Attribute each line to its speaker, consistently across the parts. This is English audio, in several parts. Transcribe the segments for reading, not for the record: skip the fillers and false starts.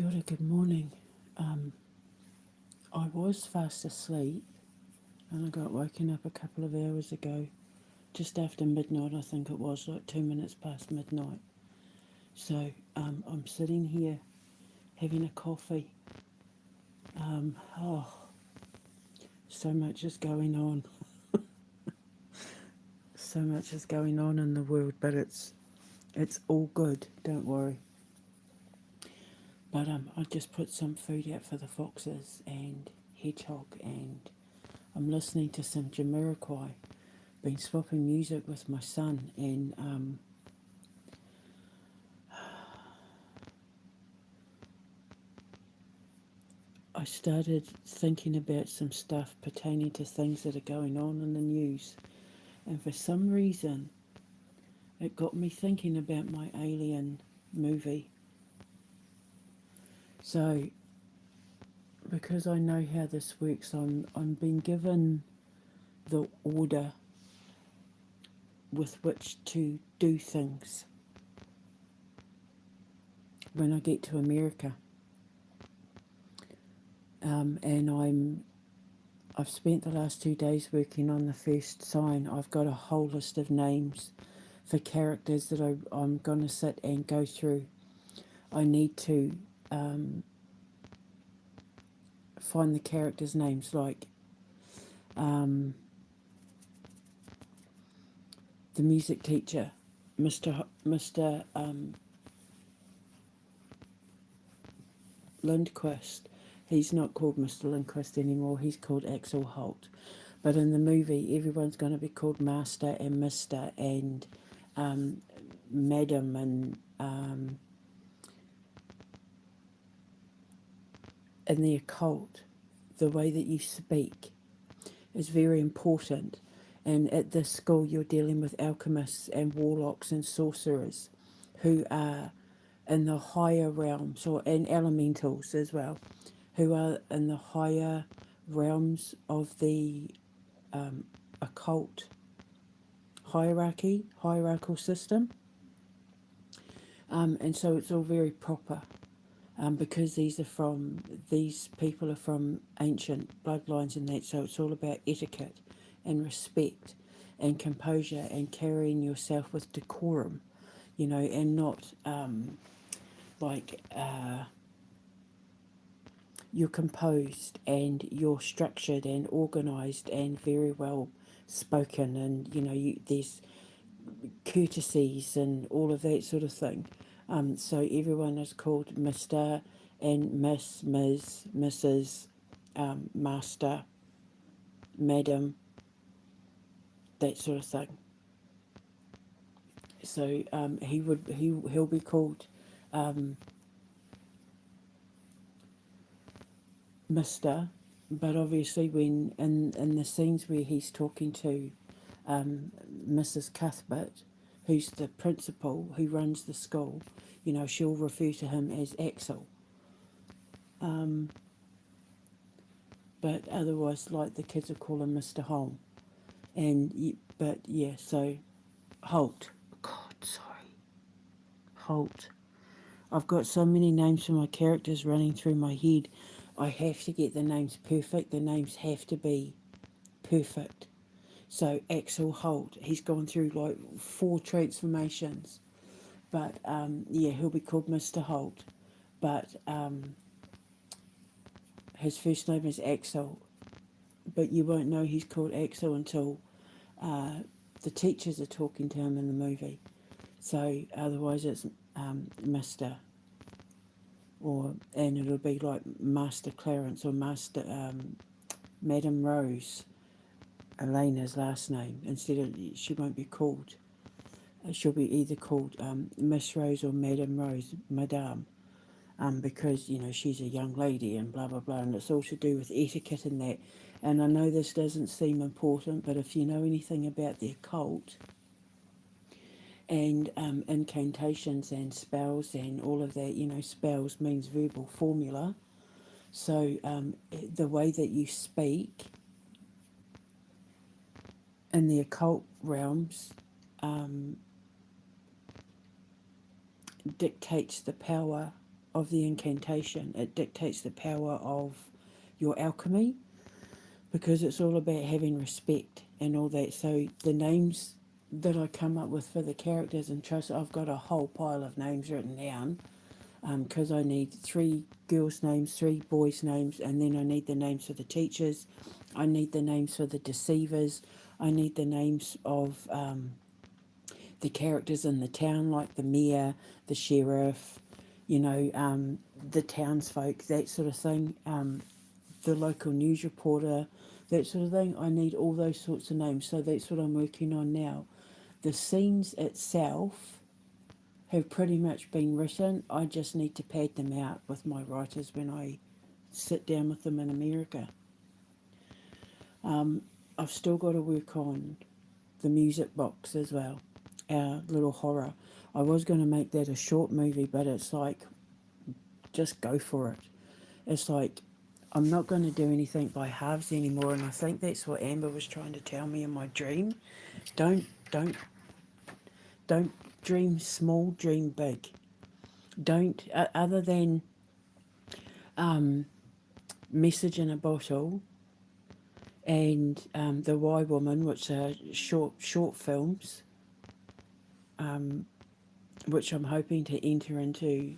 Speaker 1: Kia ora, good morning. Um, I was fast asleep and I got woken up a couple of hours ago, just after midnight, I think it was, like 2 minutes past midnight. So I'm sitting here having a coffee. Oh, so much is going on. So much is going on in the world, but it's all good, don't worry. But I just put some food out for the foxes and hedgehog, and I'm listening to some Jamiroquai. Been swapping music with my son, and I started thinking about some stuff pertaining to things that are going on in the news, and for some reason it got me thinking about my Alien movie. So because I know how this works, I'm being given the order with which to do things when I get to America. And I've spent the last 2 days working on the first sign. I've got a whole list of names for characters that I'm going to sit and go through. I need to find the characters' names, like um, the music teacher, Mr. Lindquist. He's not called Mr. Lindquist anymore. He's called Axel Holt. But in the movie, everyone's going to be called Master and Mister and Madam, and in the occult, the way that you speak is very important. And at this school, you're dealing with alchemists and warlocks and sorcerers who are in the higher realms, or and elementals as well, who are in the higher realms of the occult hierarchical system. And so it's all very proper, because these people are from ancient bloodlines and that, so it's all about etiquette and respect and composure and carrying yourself with decorum, and not like you're composed and you're structured and organized and very well spoken, and there's courtesies and all of that sort of thing. So everyone is called Mr. and Miss, Ms., Mrs., Master, Madam, that sort of thing. So he'll be called Mr. But obviously, when in the scenes where he's talking to Mrs. Cuthbert, who's the principal who runs the school, she'll refer to him as Axel. But otherwise, like, the kids will call him Mr. Holm. But yeah, so Holt. God, sorry. Holt. I've got so many names for my characters running through my head. I have to get the names perfect. The names have to be perfect. So Axel Holt, he's gone through like 4 transformations. But yeah, he'll be called Mr. Holt. But his first name is Axel. But you won't know he's called Axel until the teachers are talking to him in the movie. So otherwise it's Mr. And it'll be like Master Clarence or Master Madam Rose, Elena's last name. Instead of, she won't be called. She'll be either called Miss Rose or Madam Rose, Madame, because she's a young lady and blah blah blah, and it's all to do with etiquette and that. And I know this doesn't seem important, but if you know anything about the occult and incantations and spells and all of that, spells means verbal formula. So the way that you speak in the occult realms dictates the power of the incantation. It dictates the power of your alchemy, because it's all about having respect and all that. So the names that I come up with for the characters, and trust, I've got a whole pile of names written down, because I need 3 girls' names, 3 boys' names, and then I need the names for the teachers. I need the names for the deceivers. I need the names of the characters in the town, like the mayor, the sheriff, the townsfolk, that sort of thing, the local news reporter, that sort of thing. I need all those sorts of names, so that's what I'm working on now. The scenes itself have pretty much been written. I just need to pad them out with my writers when I sit down with them in America. I've still got to work on the music box as well, our little horror. I was going to make that a short movie, but it's like, just go for it. It's like, I'm not going to do anything by halves anymore, and I think that's what Amber was trying to tell me in my dream. Don't, don't, don't dream small, dream big. Don't, other than Message in a Bottle and The Why Woman, which are short films, which I'm hoping to enter into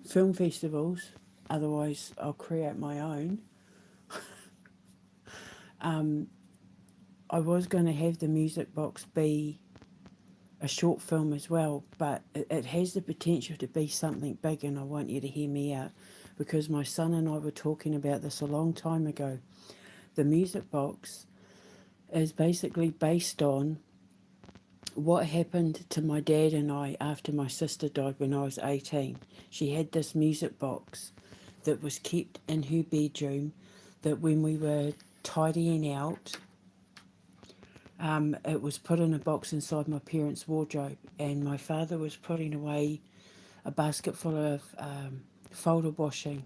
Speaker 1: film festivals. Otherwise, I'll create my own. I was going to have the music box be a short film as well, but it has the potential to be something big, and I want you to hear me out, because my son and I were talking about this a long time ago. The music box is basically based on what happened to my dad and I after my sister died when I was 18. She had this music box that was kept in her bedroom, that when we were tidying out, it was put in a box inside my parents' wardrobe, and my father was putting away a basket full of folder washing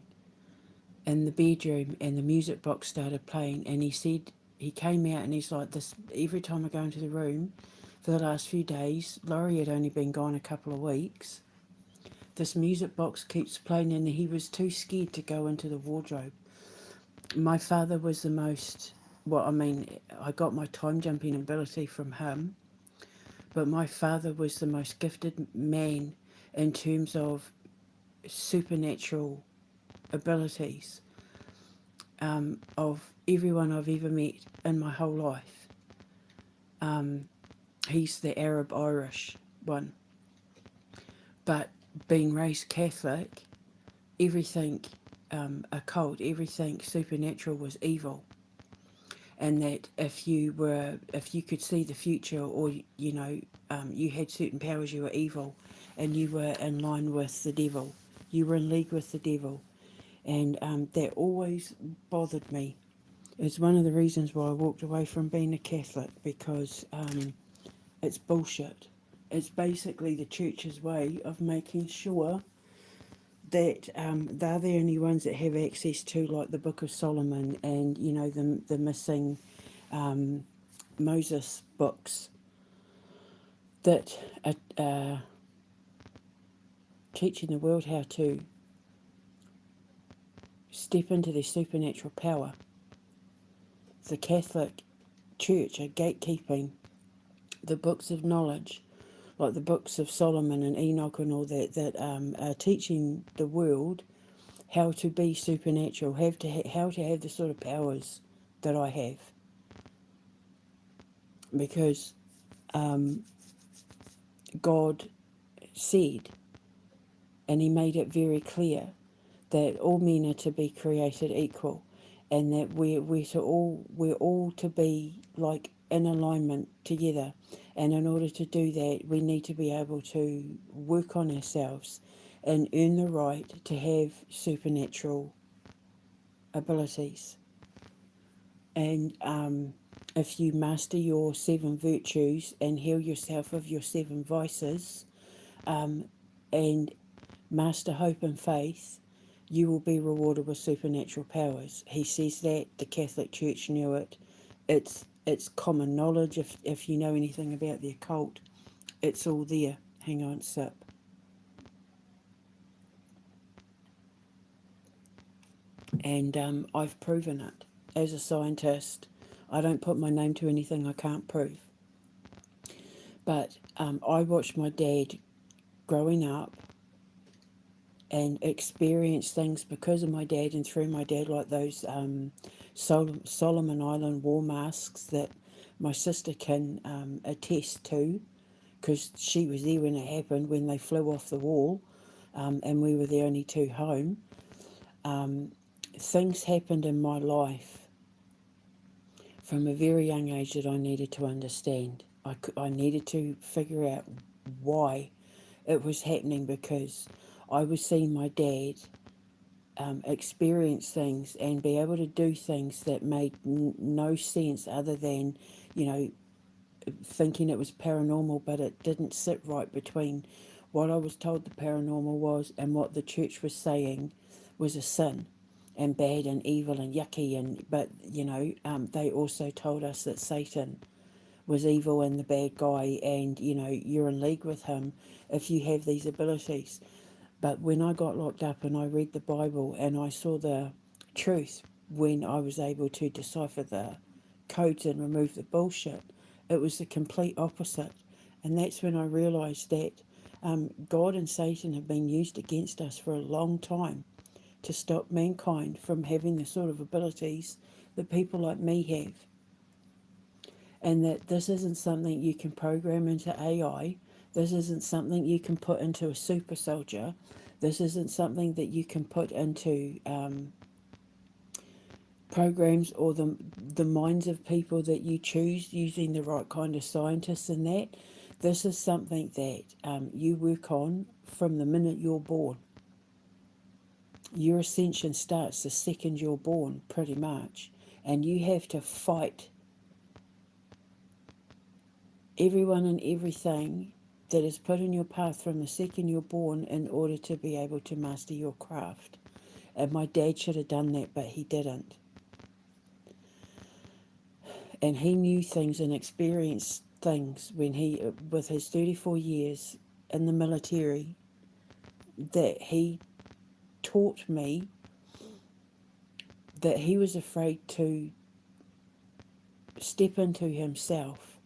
Speaker 1: in the bedroom, and the music box started playing, and he said, he came out and he's like, this, every time I go into the room for the last few days, Laurie had only been gone a couple of weeks, this music box keeps playing, and he was too scared to go into the wardrobe. My father was the most, well, I mean, I got my time jumping ability from him, but my father was the most gifted man in terms of supernatural abilities, of everyone I've ever met in my whole life. He's the Arab Irish one. But being raised Catholic, everything occult, everything supernatural was evil. And that if you could see the future, or you had certain powers, you were evil, and you were in line with the devil. You were in league with the devil, and that always bothered me. It's one of the reasons why I walked away from being a Catholic, because it's bullshit. It's basically the church's way of making sure that they're the only ones that have access to, like, the Book of Solomon, and the missing Moses books that are teaching the world how to step into their supernatural power. The Catholic Church are gatekeeping the books of knowledge, like the books of Solomon and Enoch and all that, that are teaching the world how to be supernatural, how to have the sort of powers that I have. Because God said, and he made it very clear, that all men are to be created equal, and that we're all to be like in alignment together. And in order to do that, we need to be able to work on ourselves and earn the right to have supernatural abilities. And if you master your 7 virtues and heal yourself of your 7 vices, and master hope and faith, you will be rewarded with supernatural powers. He says that, the Catholic Church knew it. It's common knowledge. If you know anything about the occult, it's all there. Hang on, sip. And I've proven it. As a scientist, I don't put my name to anything I can't prove. But I watched my dad growing up and experience things because of my dad and through my dad, like those Solomon Island war masks that my sister can attest to, because she was there when it happened, when they flew off the wall, and we were the only two home. Things happened in my life from a very young age that I needed to understand. I needed to figure out why it was happening, because I was seeing my dad experience things and be able to do things that made no sense other than, you know, thinking it was paranormal, but it didn't sit right between what I was told the paranormal was and what the church was saying was a sin and bad and evil and yucky. And but you know, they also told us that Satan was evil and the bad guy, and you know, you're in league with him if you have these abilities. But when I got locked up and I read the Bible and I saw the truth, when I was able to decipher the codes and remove the bullshit, it was the complete opposite. And that's when I realised that God and Satan have been used against us for a long time to stop mankind from having the sort of abilities that people like me have. And that this isn't something you can program into AI. This isn't something you can put into a super soldier. This isn't something that you can put into programs or the minds of people that you choose using the right kind of scientists and that. This is something that you work on from the minute you're born. Your ascension starts the second you're born, pretty much. And you have to fight everyone and everything that is put in your path from the second you're born in order to be able to master your craft. And my dad should have done that, but he didn't. And he knew things and experienced things when he, with his 34 years in the military, that he taught me that he was afraid to step into himself.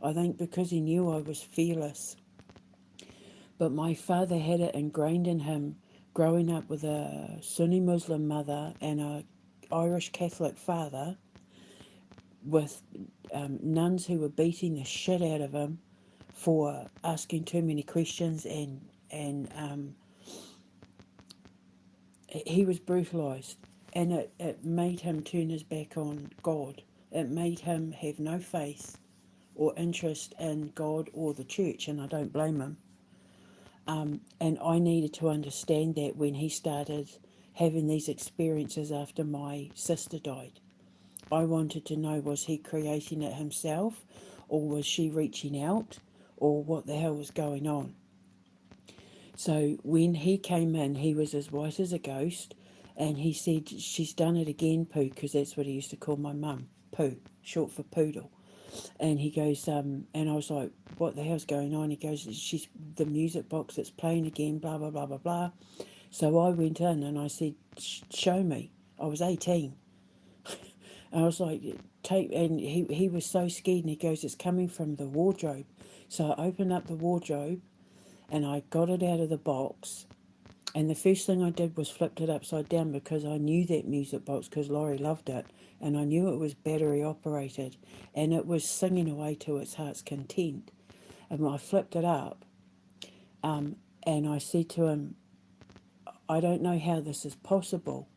Speaker 1: I think because he knew I was fearless. But my father had it ingrained in him growing up with a Sunni Muslim mother and a Irish Catholic father, with nuns who were beating the shit out of him for asking too many questions, and he was brutalised, and it made him turn his back on God. It made him have no faith or interest in God or the church, and I don't blame him. And I needed to understand that when he started having these experiences after my sister died. I wanted to know, was he creating it himself, or was she reaching out, or what the hell was going on? So when he came in, he was as white as a ghost, and he said, "She's done it again, Pooh," because that's what he used to call my mum, Pooh, short for poodle. And he goes, and I was like, "What the hell's going on?" He goes, "She's the music box that's playing again, blah blah blah blah blah." So I went in and I said, "Show me." I was 18. And I was like, "Take," and he was so scared, and he goes, "It's coming from the wardrobe." So I opened up the wardrobe and I got it out of the box. And the first thing I did was flipped it upside down, because I knew that music box because Laurie loved it. And I knew it was battery operated and it was singing away to its heart's content. And I flipped it up, and I said to him, "I don't know how this is possible."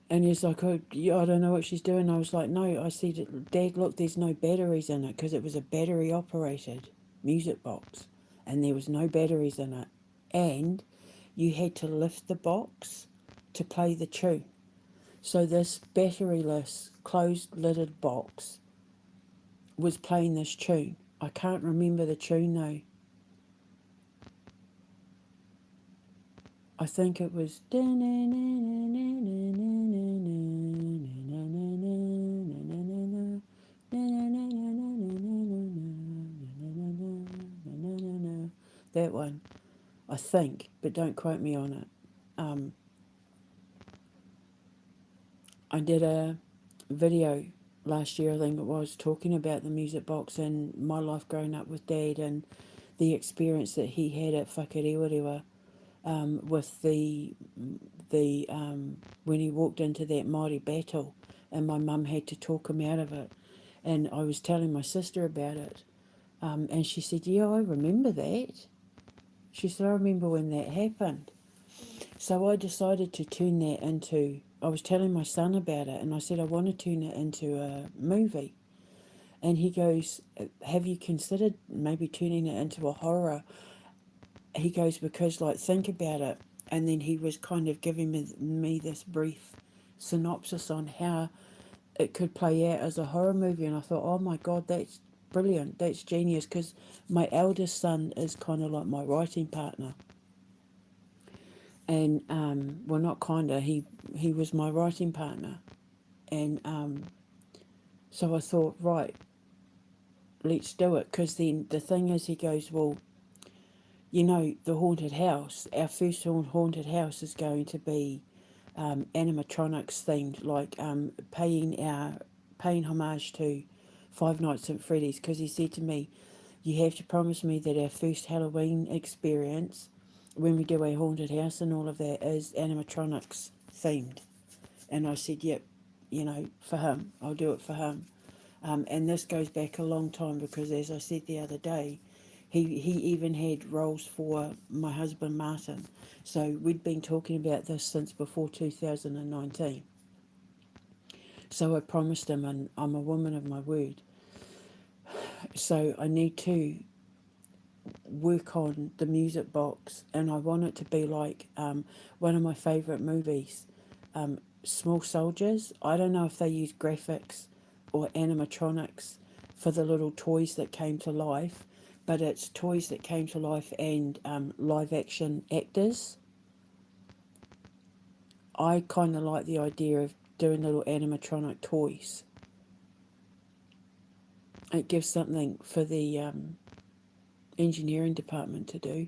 Speaker 1: And he's like, "Oh, yeah, I don't know what she's doing." I was like, "No," I said, "Dad, look, there's no batteries in it," because it was a battery operated music box and there was no batteries in it. And you had to lift the box to play the tune. So this batteryless, closed lidded box was playing this tune. I can't remember the tune though. I think it was. That one, I think, but don't quote me on it. I did a video last year, I think it was, talking about the music box and my life growing up with Dad and the experience that he had at Whakarewarewa, with the when he walked into that Māori battle, and my mum had to talk him out of it. And I was telling my sister about it, and she said, "Yeah, I remember that." She said, "I remember when that happened." So I decided to turn that into. I was telling my son about it, and I said I want to turn it into a movie. And he goes, "Have you considered maybe turning it into a horror?" He goes, "Because, like, think about it." And then he was kind of giving me this brief synopsis on how it could play out as a horror movie. And I thought, oh my God, that's brilliant. That's genius. Because my eldest son is kind of like my writing partner. And, well, not kind of, he was my writing partner. And so I thought, right, let's do it. Because then the thing is, he goes, well, you know, the haunted house, our first haunted house is going to be animatronics themed, like paying homage to Five Nights at Freddy's, because he said to me, "You have to promise me that our first Halloween experience, when we do our haunted house and all of that, is animatronics themed." And I said, "Yep, you know, for him, I'll do it for him." And this goes back a long time because, as I said the other day, he even had roles for my husband Martin. So we'd been talking about this since before 2019. So I promised him, and I'm a woman of my word. So I need to work on the music box, and I want it to be like one of my favourite movies, Small Soldiers. I don't know if they use graphics or animatronics for the little toys that came to life, but it's toys that came to life and live action actors. I kind of like the idea of doing little animatronic toys. It gives something for the engineering department to do,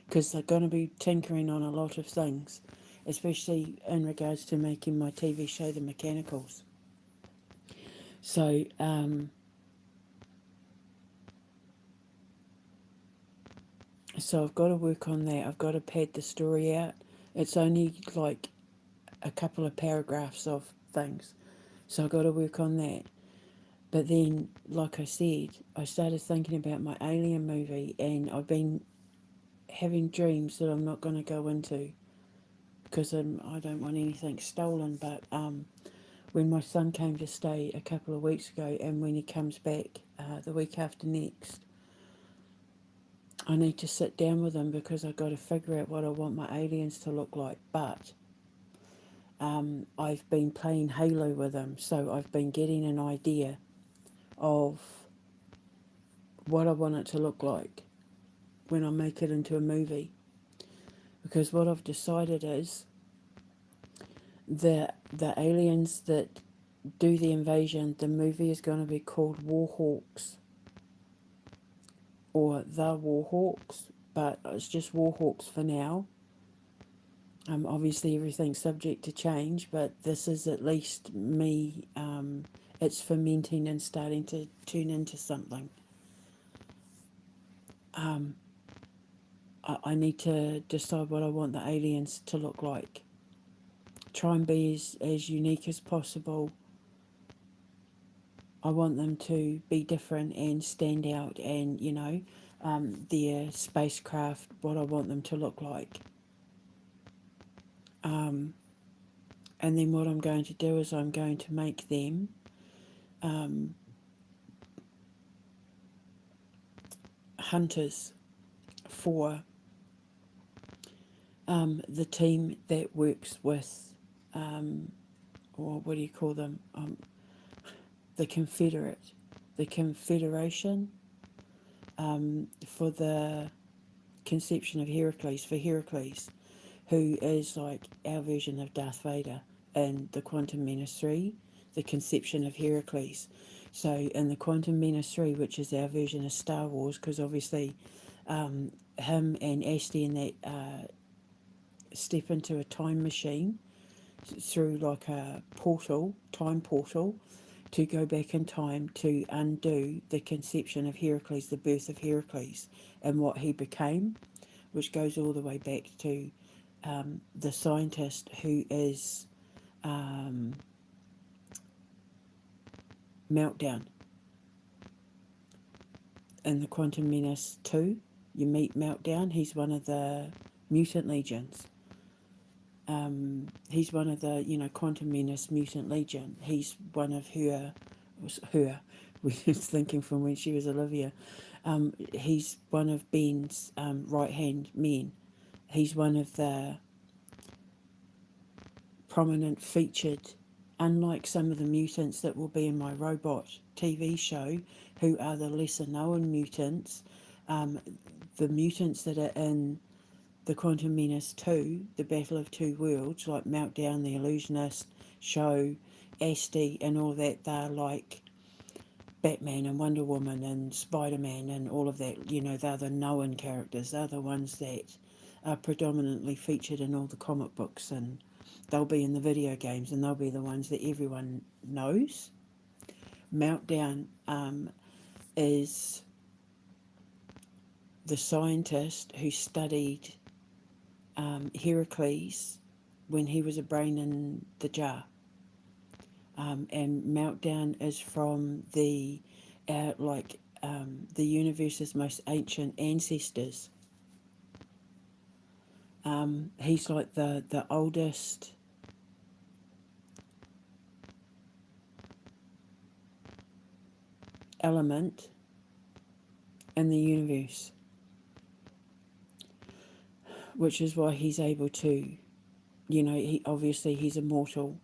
Speaker 1: because they're going to be tinkering on a lot of things, especially in regards to making my TV show The Mechanicals. So, so I've got to work on that. I've got to pad the story out. It's only like a couple of paragraphs of things, so I've got to work on that. But then, like I said, I started thinking about my Alien movie, and I've been having dreams that I'm not going to go into because I don't want anything stolen. But when my son came to stay a couple of weeks ago, and when he comes back the week after next, I need to sit down with him because I've got to figure out what I want my aliens to look like. But I've been playing Halo with him, so I've been getting an idea of what I want it to look like when I make it into a movie. Because what I've decided is that the aliens that do the invasion, the movie is going to be called Warhawks, or The Warhawks, but it's just Warhawks for now. Obviously everything's subject to change, but this is at least me. It's fermenting and starting to turn into something. I need to decide what I want the aliens to look like. Try and be as unique as possible. I want them to be different and stand out, and, you know, their spacecraft, what I want them to look like. And then what I'm going to do is I'm going to make them hunters for the team that works with, or what do you call them? The Confederation, for the conception of Heracles, for Heracles, who is like our version of Darth Vader in the Quantum Menace 3, the conception of Heracles. So in the Quantum Menace 3, which is our version of Star Wars, because obviously him and Asti and that step into a time machine. through like a portal, time portal, to go back in time to undo the conception of Heracles, the birth of Heracles, and what he became, which goes all the way back to the scientist who is Meltdown. In the Quantum Menace 2, you meet Meltdown. He's one of the mutant legions. He's one of the, Quantum Menace mutant legion. He's one of her, we was thinking from when she was Olivia. He's one of Ben's right-hand men. He's one of the prominent featured, unlike some of the mutants that will be in my robot TV show, who are the lesser known mutants. The mutants that are in the Quantum Menace 2, the Battle of Two Worlds, like Meltdown, the Illusionist, Show, Asti, and all that, they're like Batman and Wonder Woman and Spider-Man and all of that. They're the known characters. They're the ones that are predominantly featured in all the comic books, and they'll be in the video games, and they'll be the ones that everyone knows. Meltdown is the scientist who studied Heracles when he was a brain in the jar. And Meltdown is from the universe's most ancient ancestors. He's like the oldest element in the universe, which is why he's able to, he's immortal.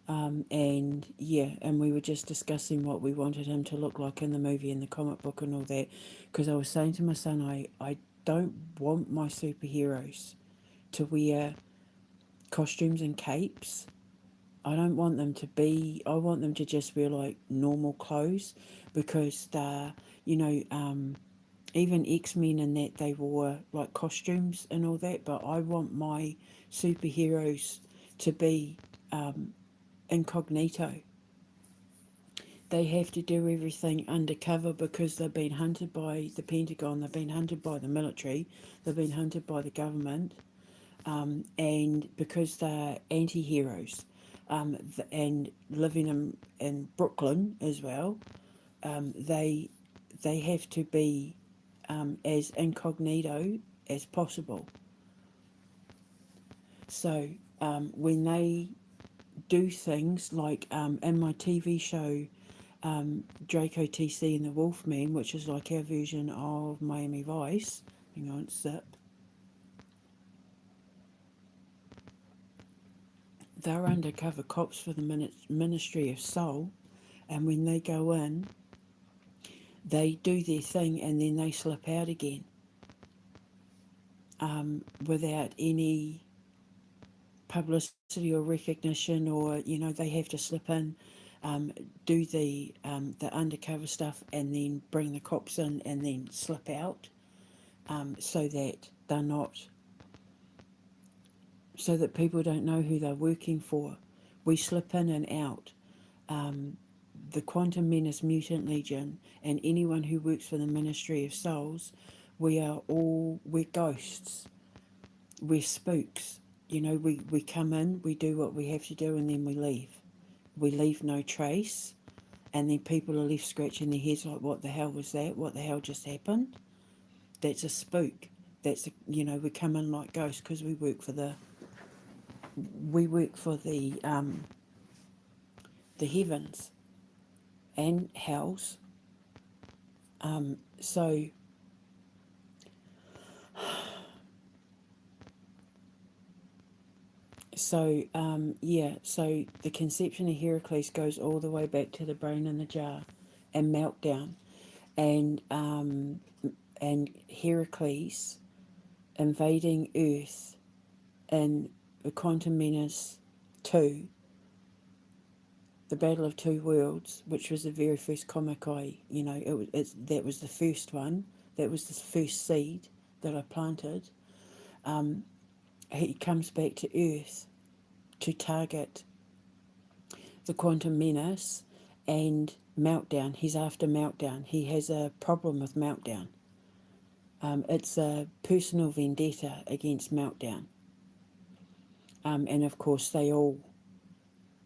Speaker 1: And we were just discussing what we wanted him to look like in the movie and the comic book and all that, because I was saying to my son, I don't want my superheroes to wear costumes and capes. I don't want them to be, I want them to just wear like normal clothes, because they're, even X-Men and that, they wore like costumes and all that, but I want my superheroes to be incognito. They have to do everything undercover because they've been hunted by the Pentagon, they've been hunted by the military, they've been hunted by the government, and because they're anti-heroes, and living in Brooklyn as well, they have to be as incognito as possible. So when they do things like in my TV show, Draco TC and the Wolfman, which is like our version of Miami Vice. Hang on, sip. They're undercover cops for the Ministry of Soul, and when they go in, they do their thing and then they slip out again, without any publicity or recognition, or they have to slip in, do the undercover stuff, and then bring the cops in and then slip out, so that they're not, so that people don't know who they're working for. We slip in and out. The Quantum Menace Mutant Legion and anyone who works for the Ministry of Souls, we're ghosts, we're spooks. We come in, we do what we have to do, and then we leave. We leave no trace, and then people are left scratching their heads like, what the hell was that? What the hell just happened? That's a spook. We come in like ghosts because we work for the heavens and hells. So the conception of Heracles goes all the way back to the brain in the jar and Meltdown, and Heracles invading Earth in the Quantum Menace 2, the Battle of Two Worlds, which was the very first comic that was the first one, that was the first seed that I planted. He comes back to Earth to target the Quantum Menace and Meltdown. He's after Meltdown. He has a problem with Meltdown. It's a personal vendetta against Meltdown. And of course, they all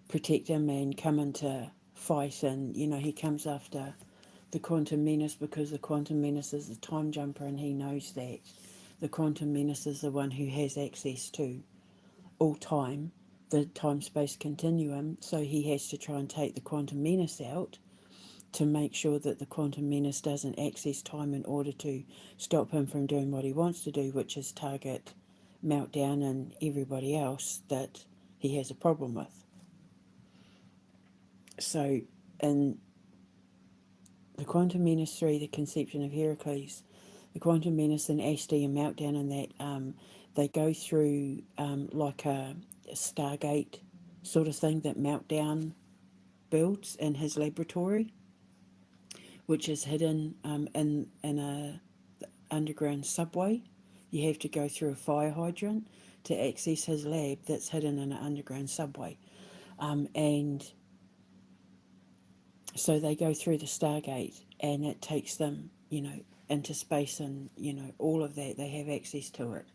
Speaker 1: protect him and come into fight. And, you know, he comes after the Quantum Menace because the Quantum Menace is a time jumper, and he knows that the Quantum Menace is the one who has access to all time, the time-space continuum. So he has to try and take the Quantum Menace out to make sure that the Quantum Menace doesn't access time in order to stop him from doing what he wants to do, which is target Meltdown and everybody else that he has a problem with. So in the Quantum Menace 3, The Conception of Heracles, the Quantum Menace and Asti and Meltdown and that, they go through like a Stargate sort of thing that Meltdown builds in his laboratory, which is hidden in a underground subway. You have to go through a fire hydrant to access his lab that's hidden in an underground subway. And so they go through the Stargate, and it takes them, you know, into space, and, you know, all of that. They have access to it.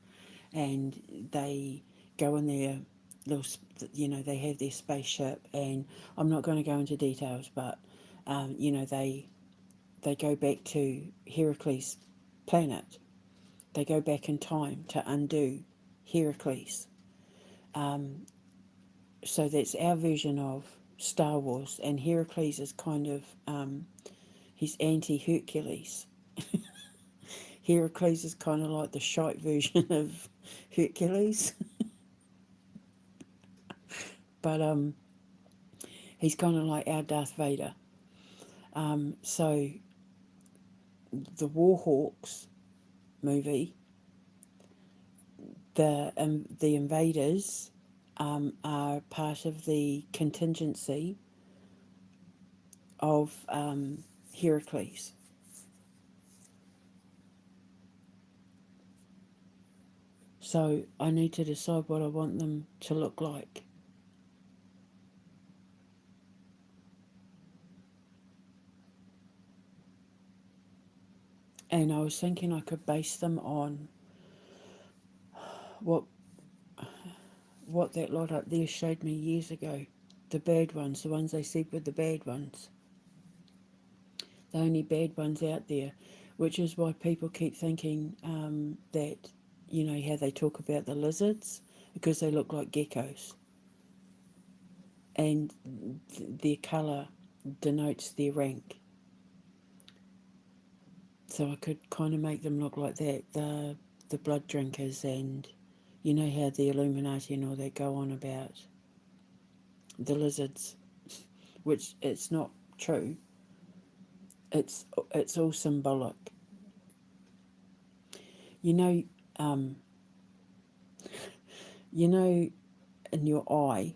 Speaker 1: And they go in their little, you know, they have their spaceship. And I'm not going to go into details, but, you know, they go back to Heracles' planet. They go back in time to undo Heracles. So that's our version of Star Wars, and Heracles is kind of, he's anti-Hercules. Heracles is kind of like the shite version of Hercules. But he's kind of like our Darth Vader. So the Warhawks movie, the invaders are part of the contingency of Heracles. So I need to decide what I want them to look like. And I was thinking I could base them on what that lot up there showed me years ago. The bad ones, the ones they said were the bad ones. The only bad ones out there, which is why people keep thinking that, you know, how they talk about the lizards, because they look like geckos. And their colour denotes their rank. So I could kind of make them look like that. The blood drinkers, and you know how the Illuminati and all that go on about the lizards, which it's not true. It's all symbolic. You know, you know, in your eye,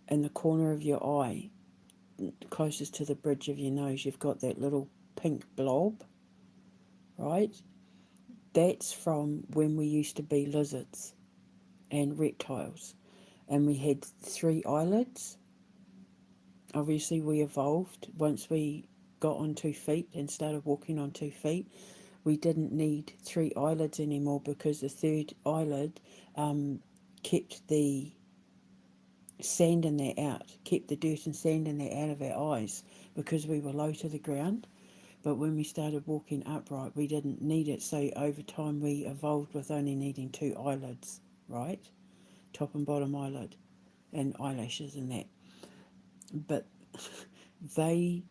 Speaker 1: in the corner of your eye, closest to the bridge of your nose, you've got that little pink blob, right? That's from when we used to be lizards and reptiles, and we had 3 eyelids. Obviously, we evolved once we got on 2 feet and started walking on 2 feet. We didn't need 3 eyelids anymore, because the 3rd eyelid kept the sand in there out, kept the dirt and sand in there out of our eyes, because we were low to the ground. But when we started walking upright, we didn't need it. So over time, we evolved with only needing 2 eyelids, right? Top and bottom eyelid, and eyelashes and that. But they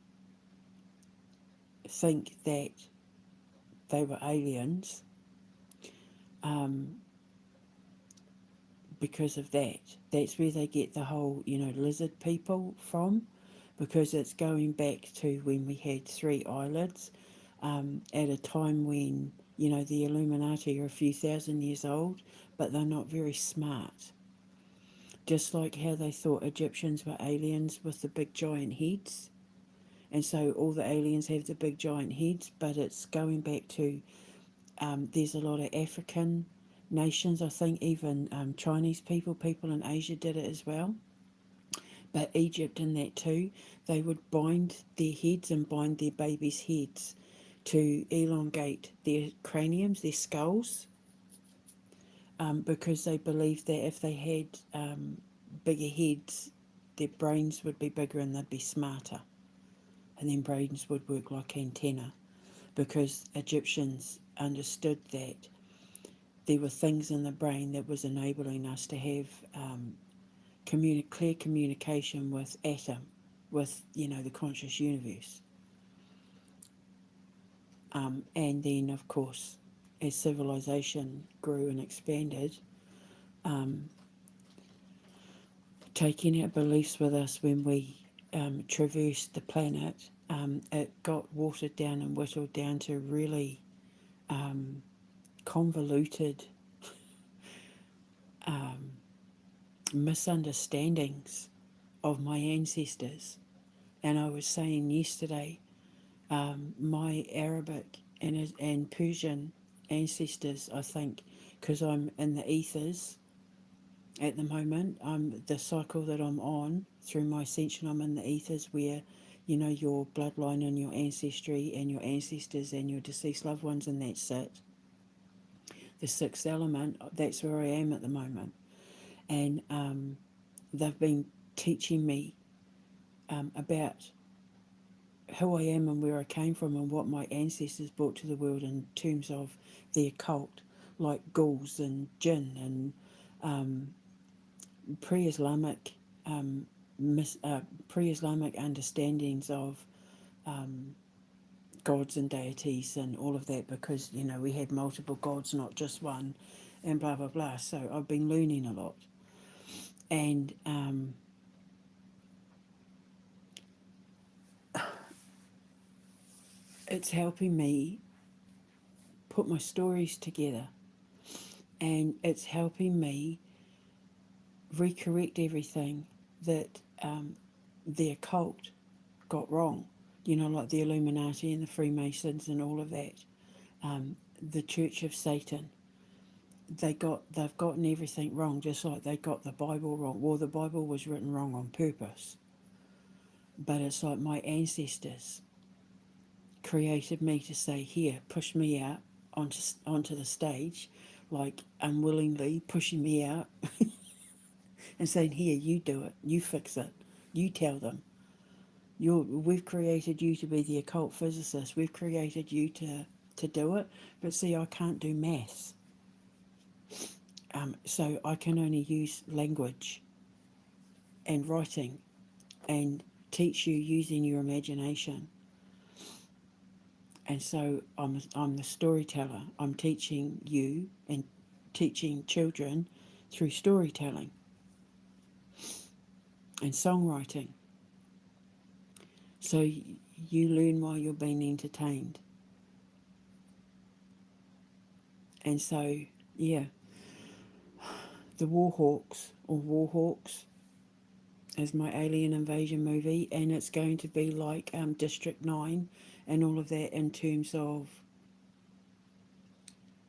Speaker 1: think that they were aliens because of that. That's where they get the whole, you know, lizard people from, because it's going back to when we had 3 eyelids at a time when, you know, the Illuminati are a few thousand years old, but they're not very smart. Just like how they thought Egyptians were aliens with the big giant heads. And so all the aliens have the big giant heads, but it's going back to, there's a lot of African nations. I think even Chinese people in Asia did it as well. But Egypt and that too, they would bind their heads and bind their babies' heads to elongate their craniums, their skulls, because they believed that if they had bigger heads, their brains would be bigger and they'd be smarter. And then brains would work like antenna, because Egyptians understood that there were things in the brain that was enabling us to have clear communication with atom, with the conscious universe. And then, of course, as civilization grew and expanded, taking our beliefs with us when we traversed the planet, it got watered down and whittled down to really convoluted misunderstandings of my ancestors. And I was saying yesterday, my Arabic and Persian ancestors, I think, because I'm in the ethers at the moment, the cycle that I'm on through my ascension, I'm in the ethers where, your bloodline and your ancestry and your ancestors and your deceased loved ones and that's it. The sixth element, that's where I am at the moment. And they've been teaching me about who I am and where I came from and what my ancestors brought to the world in terms of the occult, like ghouls and jinn and pre-Islamic pre-Islamic understandings of gods and deities and all of that, because we had multiple gods, not just one, and blah blah blah. So I've been learning a lot, and it's helping me put my stories together, and it's helping me recorrect everything that the occult got wrong. Like the Illuminati and the Freemasons and all of that. The Church of Satan. They've gotten everything wrong, just like they got the Bible wrong. Well, the Bible was written wrong on purpose. But it's like my ancestors created me to say, here, push me out onto the stage, like unwillingly pushing me out and saying, here, you do it, you fix it, you tell them. We've created you to be the occult physicist. We've created you to do it. But see, I can't do maths. So I can only use language and writing and teach you using your imagination. And so I'm the storyteller. I'm teaching you and teaching children through storytelling and songwriting. So you learn while you're being entertained. And so, yeah, the Warhawks is my alien invasion movie, and it's going to be like District 9 and all of that in terms of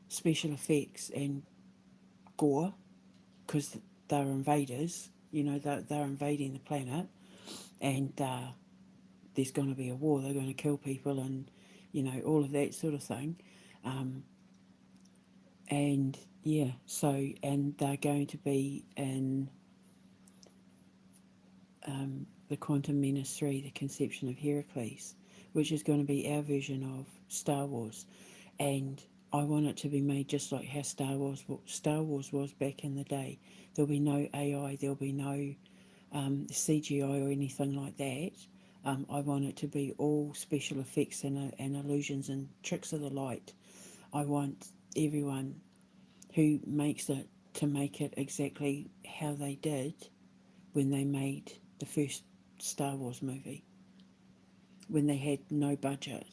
Speaker 1: special effects and gore, because they're invaders, they're invading the planet, and there's going to be a war, they're going to kill people and, all of that sort of thing. And yeah, so, and they're going to be in the Quantum Menace 3, the Conception of Heracles, which is going to be our version of Star Wars. And I want it to be made just like how Star Wars was back in the day. There'll be no AI, there'll be no CGI or anything like that. I want it to be all special effects and illusions and tricks of the light. I want everyone who makes it to make it exactly how they did when they made the first Star Wars movie, when they had no budget.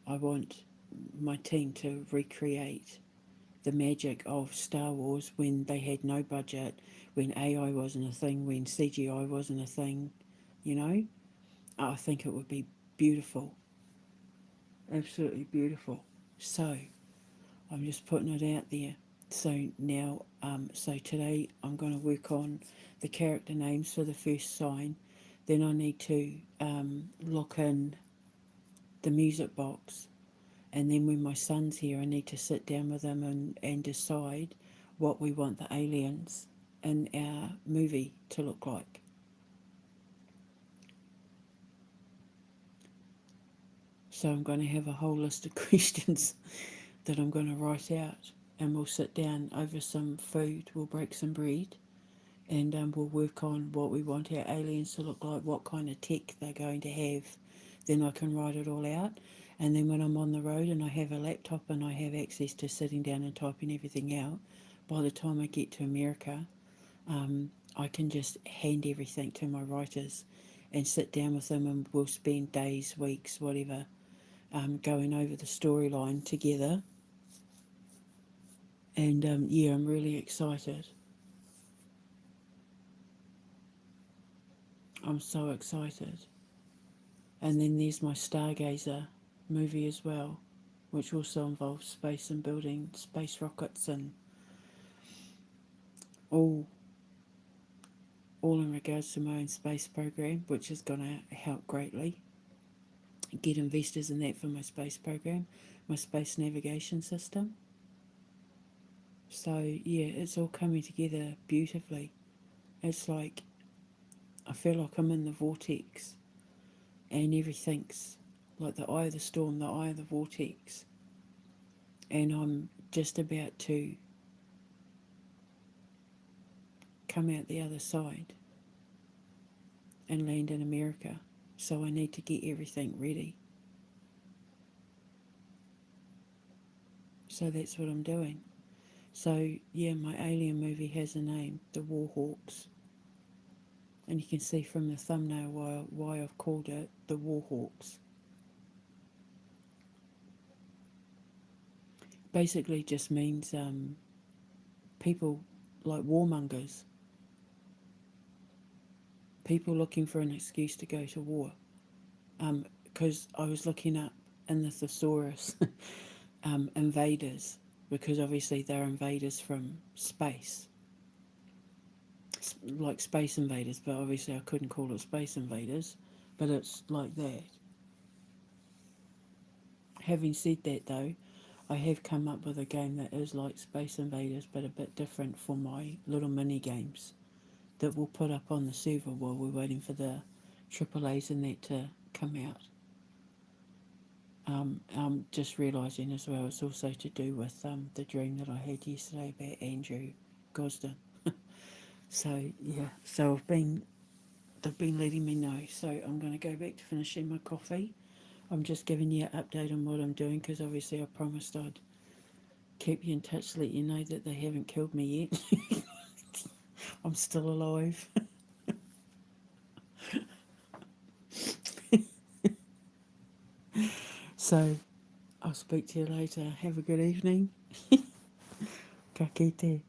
Speaker 1: I want my team to recreate the magic of Star Wars when they had no budget, when AI wasn't a thing, when CGI wasn't a thing, I think it would be beautiful. Absolutely beautiful. So, I'm just putting it out there. So now, so today I'm going to work on the character names for the first sign. Then I need to lock in the music box. And then when my son's here, I need to sit down with him and decide what we want the aliens in our movie to look like. So I'm going to have a whole list of questions that I'm going to write out, and we'll sit down over some food, we'll break some bread, and we'll work on what we want our aliens to look like, what kind of tech they're going to have. Then I can write it all out, and then when I'm on the road and I have a laptop and I have access to sitting down and typing everything out, by the time I get to America, I can just hand everything to my writers and sit down with them, and we'll spend days, weeks, whatever, going over the storyline together. And yeah, I'm really excited. I'm so excited. And then there's my Stargazer movie as well, which also involves space and building space rockets and all in regards to my own space program, which is going to help greatly get investors in that for my space program, my space navigation system. So yeah, it's all coming together beautifully. It's like I feel like I'm in the vortex, and everything's like the eye of the storm, the eye of the vortex, and I'm just about to come out the other side and land in America. So I need to get everything ready. So that's what I'm doing. So yeah, my alien movie has a name, The Warhawks. And you can see from the thumbnail why I've called it The Warhawks. Basically just means people like warmongers, people looking for an excuse to go to war. Because I was looking up in the thesaurus invaders, because obviously they're invaders from space, like space invaders, but obviously I couldn't call it space invaders, but it's like that. Having said that though, I have come up with a game that is like Space Invaders but a bit different for my little mini games that we'll put up on the server while we're waiting for the AAAs and that to come out. I'm just realising as well it's also to do with the dream that I had yesterday about Andrew Gosden. So yeah, so they've been letting me know. So I'm going to go back to finishing my coffee. I'm just giving you an update on what I'm doing because obviously I promised I'd keep you in touch to let you know that they haven't killed me yet. I'm still alive. So I'll speak to you later. Have a good evening. Ka kite.